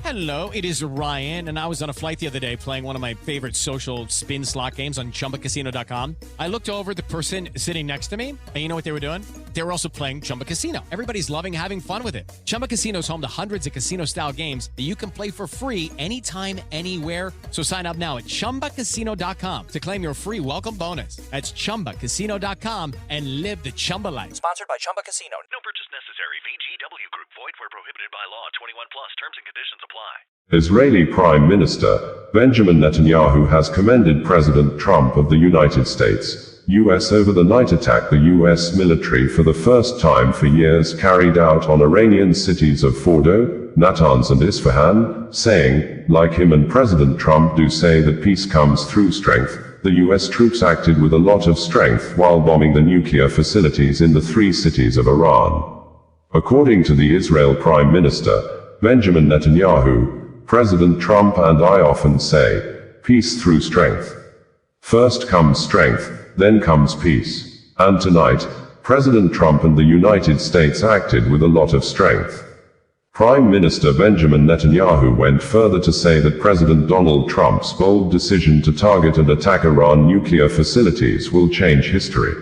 Hello, it is Ryan, and I was on a flight the other day playing one of my favorite social spin slot games on ChumbaCasino.com. I looked over at the person sitting next to me, and you know what they were doing? They were also playing Chumba Casino. Everybody's loving having fun with it. Chumba Casino is home to hundreds of casino-style games that you can play for free anytime, anywhere. So sign up now at ChumbaCasino.com to claim your free welcome bonus. That's ChumbaCasino.com and live the Chumba life. Sponsored by Chumba Casino. No purchase necessary. VGW Group. Void where prohibited by law. 21 plus. Terms and conditions apply. Israeli Prime Minister Benjamin Netanyahu has commended President Trump of the United States, U.S. over the night attack the U.S. military for the first time for years carried out on Iranian cities of Fordow, Natanz and Isfahan, saying, like him and President Trump do say that peace comes through strength, the U.S. troops acted with a lot of strength while bombing the nuclear facilities in the three cities of Iran. According to the Israel Prime Minister, Benjamin Netanyahu, President Trump and I often say, peace through strength. First comes strength, then comes peace. And tonight, President Trump and the United States acted with a lot of strength. Prime Minister Benjamin Netanyahu went further to say that President Donald Trump's bold decision to target and attack Iran nuclear facilities will change history.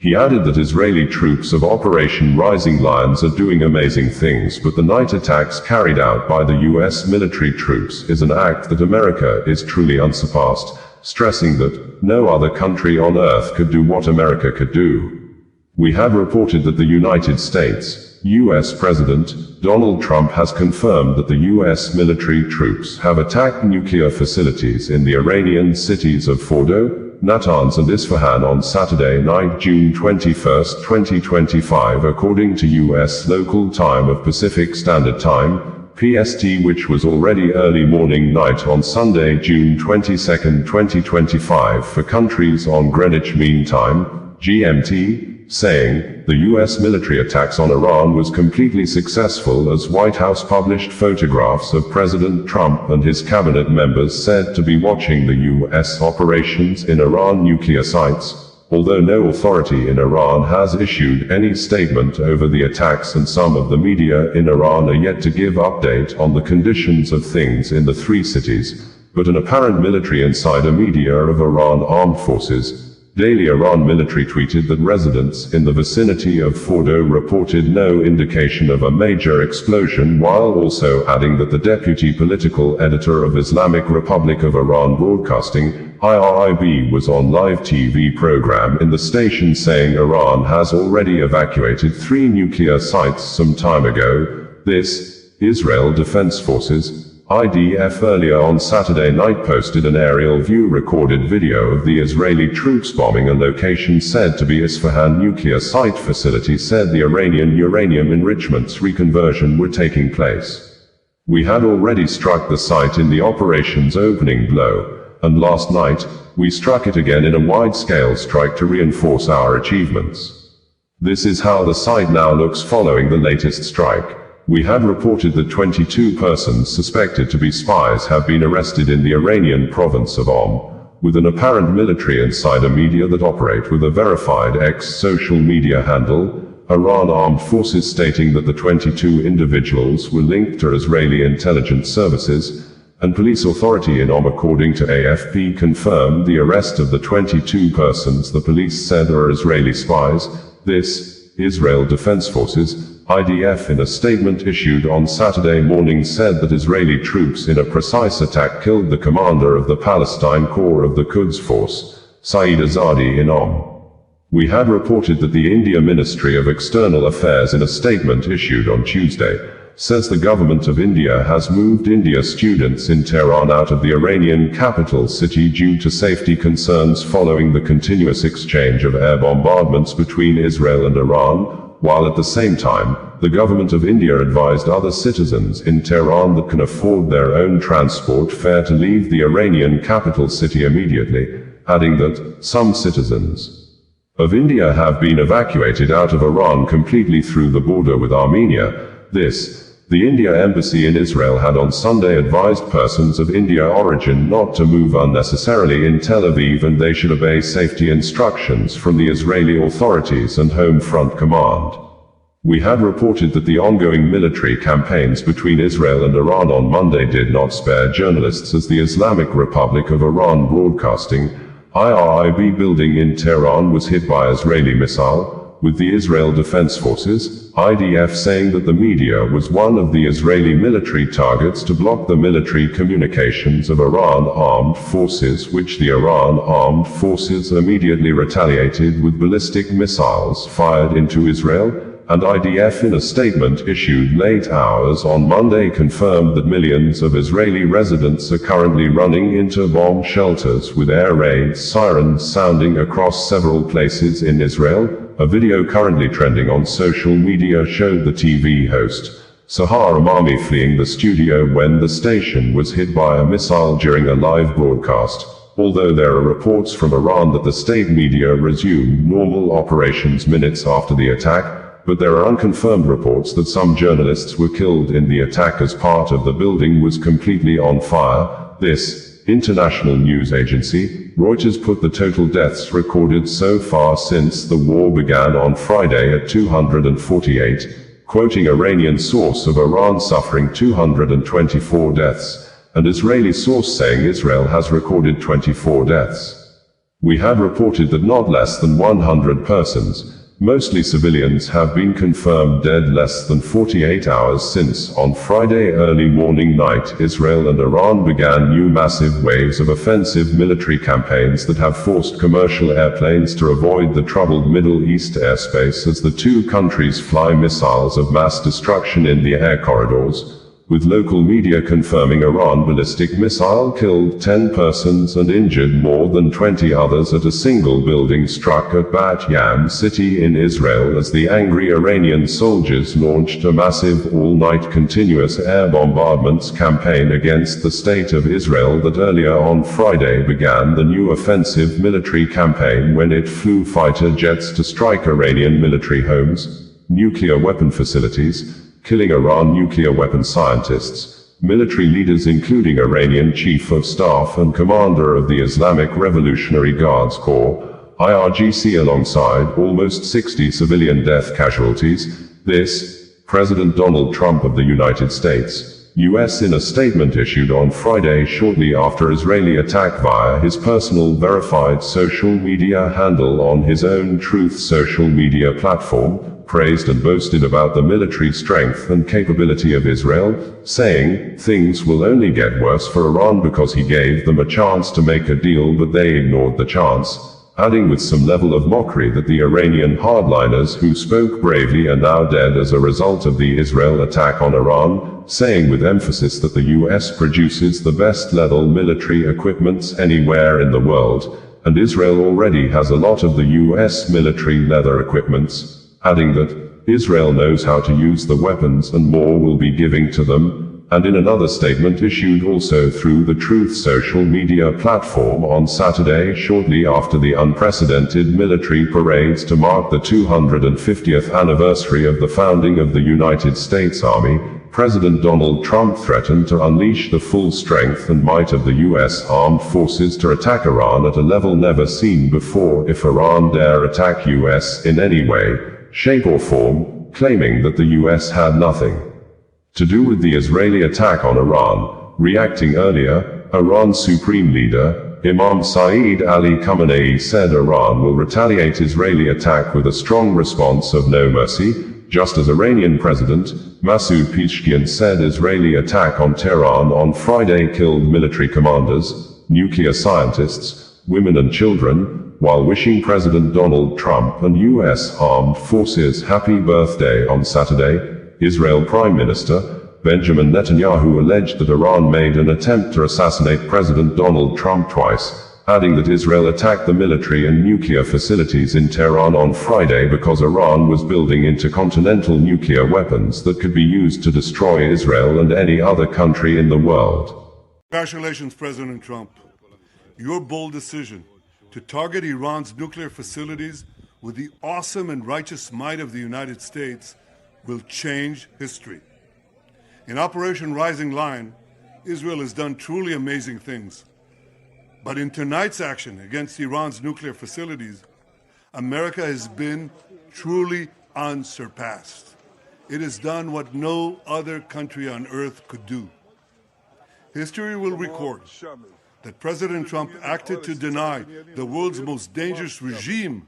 He added that Israeli troops of Operation Rising Lions are doing amazing things, but the night attacks carried out by the U.S. military troops is an act that America is truly unsurpassed, stressing that no other country on earth could do what America could do. We have reported that the United States, U.S. President Donald Trump has confirmed that the U.S. military troops have attacked nuclear facilities in the Iranian cities of Fordow, Natanz and Isfahan on Saturday night, June 21, 2025, according to U.S. local time of Pacific Standard Time, PST, which was already early morning night on Sunday, June 22, 2025 for countries on Greenwich Mean Time, GMT, saying, the U.S. military attacks on Iran was completely successful as White House published photographs of President Trump and his cabinet members said to be watching the U.S. operations in Iran nuclear sites, although no authority in Iran has issued any statement over the attacks and some of the media in Iran are yet to give update on the conditions of things in the three cities, but an apparent military insider media of Iran Armed Forces, Daily Iran military tweeted that residents in the vicinity of Fordow reported no indication of a major explosion, while also adding that the deputy political editor of Islamic Republic of Iran Broadcasting, IRIB, was on live TV program in the station saying Iran has already evacuated 3 nuclear sites some time ago. This, Israel Defense Forces, IDF, earlier on Saturday night posted an aerial view recorded video of the Israeli troops bombing a location said to be Isfahan nuclear site facility. Said the Iranian uranium enrichments reconversion were taking place. We had already struck the site in the operation's opening blow, and last night, we struck it again in a wide-scale strike to reinforce our achievements. This is how the site now looks following the latest strike. We had reported that 22 persons suspected to be spies have been arrested in the Iranian province of with an apparent military insider media that operate with a verified social media handle, Iran Armed Forces, stating that the 22 individuals were linked to Israeli intelligence services, and police authority in according to AFP, confirmed the arrest of the 22 persons the police said are Israeli spies. This, Israel Defense Forces, IDF, in a statement issued on Saturday morning said that Israeli troops in a precise attack killed the commander of the Palestine Corps of the Quds Force, Saeed Azadi, in We had reported that the India Ministry of External Affairs, in a statement issued on Tuesday, says the government of India has moved India students in Tehran out of the Iranian capital city due to safety concerns following the continuous exchange of air bombardments between Israel and Iran, while at the same time, the government of India advised other citizens in Tehran that can afford their own transport fare to leave the Iranian capital city immediately, adding that some citizens of India have been evacuated out of Iran completely through the border with Armenia. The India Embassy in Israel had on Sunday advised persons of India origin not to move unnecessarily in Tel Aviv, and they should obey safety instructions from the Israeli authorities and Home Front Command. We had reported that the ongoing military campaigns between Israel and Iran on Monday did not spare journalists as the Islamic Republic of Iran Broadcasting IRIB building in Tehran was hit by Israeli missile, with the Israel Defense Forces, IDF, saying that the media was one of the Israeli military targets to block the military communications of Iran armed forces, which the Iran armed forces immediately retaliated with ballistic missiles fired into Israel, and IDF in a statement issued late hours on Monday confirmed that millions of Israeli residents are currently running into bomb shelters with air raid sirens sounding across several places in Israel. A video currently trending on social media showed the TV host, Sahar Amami, fleeing the studio when the station was hit by a missile during a live broadcast. Although there are reports from Iran that the state media resumed normal operations minutes after the attack, but there are unconfirmed reports that some journalists were killed in the attack as part of the building was completely on fire. This international news agency, Reuters, put the total deaths recorded so far since the war began on Friday at 248, quoting Iranian source of Iran suffering 224 deaths, and Israeli source saying Israel has recorded 24 deaths. We had reported that not less than 100 persons, mostly civilians, have been confirmed dead less than 48 hours since, on Friday early morning night, Israel and Iran began new massive waves of offensive military campaigns that have forced commercial airplanes to avoid the troubled Middle East airspace as the two countries fly missiles of mass destruction in the air corridors, with local media confirming Iran ballistic missile killed 10 persons and injured more than 20 others at a single building struck at Bat Yam city in Israel as the angry Iranian soldiers launched a massive all-night continuous air bombardments campaign against the state of Israel that earlier on Friday began the new offensive military campaign when it flew fighter jets to strike Iranian military homes, nuclear weapon facilities, killing Iran nuclear weapon scientists, military leaders including Iranian Chief of Staff and Commander of the Islamic Revolutionary Guards Corps, IRGC, alongside almost 60 civilian death casualties. This, President Donald Trump of the United States, U.S. in a statement issued on Friday shortly after Israeli attack via his personal verified social media handle on his own Truth social media platform, praised and boasted about the military strength and capability of Israel, saying, "Things will only get worse for Iran because he gave them a chance to make a deal but they ignored the chance," adding with some level of mockery that the Iranian hardliners who spoke bravely are now dead as a result of the Israel attack on Iran, saying with emphasis that the US produces the best level military equipment anywhere in the world, and Israel already has a lot of the US military leather equipments, adding that Israel knows how to use the weapons and more will be giving to them. And in another statement issued also through the Truth social media platform on Saturday shortly after the unprecedented military parades to mark the 250th anniversary of the founding of the United States Army, President Donald Trump threatened to unleash the full strength and might of the U.S. armed forces to attack Iran at a level never seen before if Iran dare attack U.S. in any way, shape or form, claiming that the U.S. had nothing to do with the Israeli attack on Iran. Reacting earlier, Iran's supreme leader, Imam Saeed Ali Khamenei, said Iran will retaliate Israeli attack with a strong response of no mercy, just as Iranian President Masoud Pezeshkian said Israeli attack on Tehran on Friday killed military commanders, nuclear scientists, women and children, while wishing President Donald Trump and U.S. armed forces happy birthday on Saturday. Israel Prime Minister Benjamin Netanyahu alleged that Iran made an attempt to assassinate President Donald Trump twice, adding that Israel attacked the military and nuclear facilities in Tehran on Friday because Iran was building intercontinental nuclear weapons that could be used to destroy Israel and any other country in the world. Congratulations, President Trump. Your bold decision to target Iran's nuclear facilities with the awesome and righteous might of the United States will change history. In Operation Rising Lion, Israel has done truly amazing things. But in tonight's action against Iran's nuclear facilities, America has been truly unsurpassed. It has done what no other country on earth could do. History will record that President Trump acted to deny the world's most dangerous regime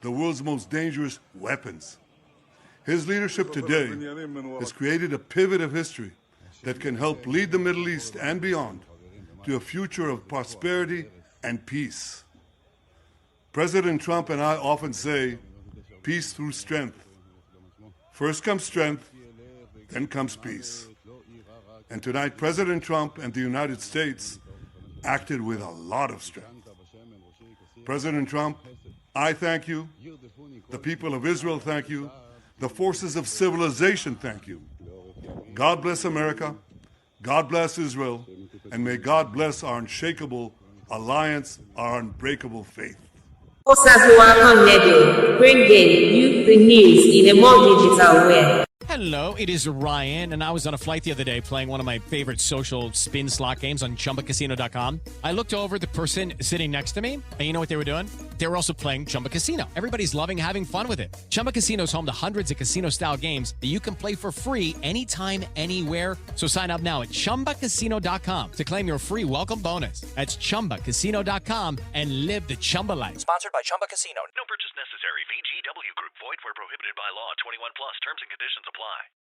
the world's most dangerous weapons. His leadership today has created a pivot of history that can help lead the Middle East and beyond to a future of prosperity and peace. President Trump and I often say, peace through strength. First comes strength, then comes peace. And tonight, President Trump and the United States acted with a lot of strength. President Trump, I thank you. The people of Israel thank you. The forces of civilization thank you. God bless America. God bless Israel. And may God bless our unshakable alliance, our unbreakable faith. Bringing you the news in a more digital way. Hello, it is Ryan, and I was on a flight the other day playing one of my favorite social spin slot games on ChumbaCasino.com. I looked over at the person sitting next to me, and you know what they were doing? They were also playing Chumba Casino. Everybody's loving having fun with it. Chumba Casino is home to hundreds of casino-style games that you can play for free anytime, anywhere. So sign up now at ChumbaCasino.com to claim your free welcome bonus. That's ChumbaCasino.com and live the Chumba life. Sponsored by Chumba Casino. No purchase necessary. VGW Group. Void where prohibited by law. 21 plus. Terms and conditions apply.